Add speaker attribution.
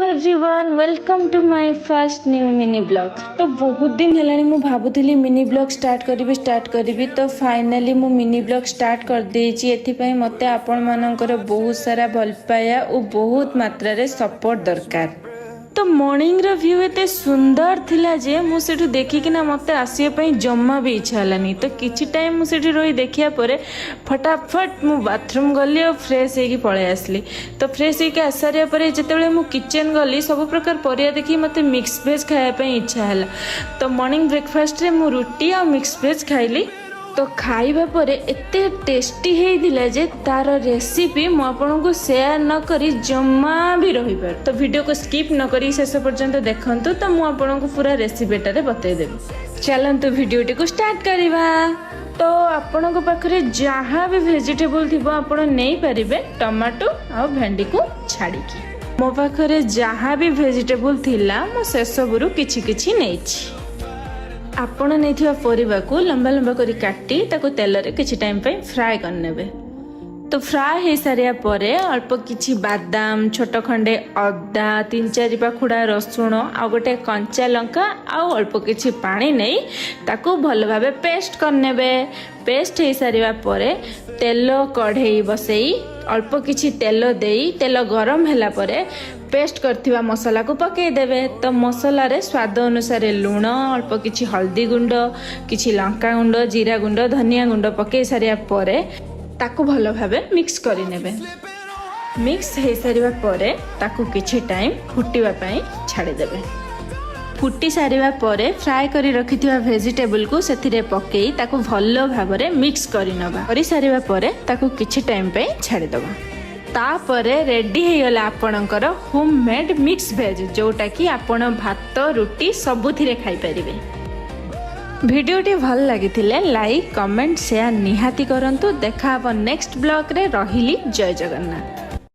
Speaker 1: Everyone welcome to my first new mini blog. तो बहुत दिन है मु भावुली मिनी ब्लॉग स्टार्ट करी तो फाइनली मु मिनी ब्लॉग स्टार्ट कर देछि। एथिपई मते आपण मानकर बहुत सारा भल पाया और बहुत मात्रा रे सपोर्ट दरकार। तो मॉर्निंग रो व्यू एते सुंदर थिला जे मु सेठु देखिकिना मते आसिया पई जम्मा भी इच्छा हलानी। तो किछि टाइम मु सेठी रही देखिया परे फटाफट मु बाथरूम गली और फ्रेश हेकी पळे आसली। तो फ्रेश हेकी आसारिया परे जेतेबेले मु किचन गली सब प्रकार परिया देखि मते मिक्स वेज खाया पई इच्छा हला। तो मॉर्निंग ब्रेकफास्ट रे मु रोटी और मिक्स वेज खाइली। तो खाइबा परे एते टेस्टी हेइदिला जे तार रेसिपी मु आपनको शेयर न करी जम्मा भी रही पार। तो वीडियो को स्किप न करी शेष पर्यंत देखंतु तो मु आपनको पूरा रेसिपीटा रे बतै देबी। चलंतु वीडियोटी को स्टार्ट करिबा। तो आपनको पाखरे जहाँ भी वेजिटेबल थिबो आपण नै परिबे टमाटो आ भेंडी को छाड़ी की। मो पाखरे जहाँ भी वेजिटेबल थिला मु से सबरु किछि किछि नेछि। आपण नहीं परिवा को लंबा लंबा करी काटी ताको तेल रे किछि टाइम पे फ्राई करनेबे। तो फ्राई हो सारिया परे अल्प किछि बादाम छोट खंडे अदा 3-4 पाखुड़ा रसुण आ गोटे कंचा लंका आ अल्प किछि पानी नै ताको भल भाबे पेस्ट करनेबे। पेस्ट हो सारिया परे तेल कढ़ई बसई अल्प किछि तेल देई तेल गरम होला परे पेस्ट करथिबा मसला को पके देबे। तो मसला रे स्वाद अनुसार लूण अल्प किछि हल्दी गुंड किछि लंका गुंड जीरा गुंड धनिया गुंड पके सारिया परे ताकू भल भाबे मिक्स करि नेबे। मिक्स हे सारिबा परे ताकू किछि टाइम फुटिबा पई छाडी देबे। फुटी सारिबा परे फ्राई करी रखिथिबा वेजिटेबल को सेथिरे पकेई ताकू भल भाबरे मिक्स करि नबा। करि सारिबा परे ताकू किछि टाइम पे छाडी दबा। तापरे रेडी हो गला आपणकर होममेड मिक्स वेज जोटा कि आपण भात रुटी सबुथिरे खाई परिबे। वीडियोटी भल लागिथिले लाइक कमेंट शेयर निहाती करंतु। देखा अब नेक्स्ट ब्लॉग रे। रहिली जय जगन्नाथ।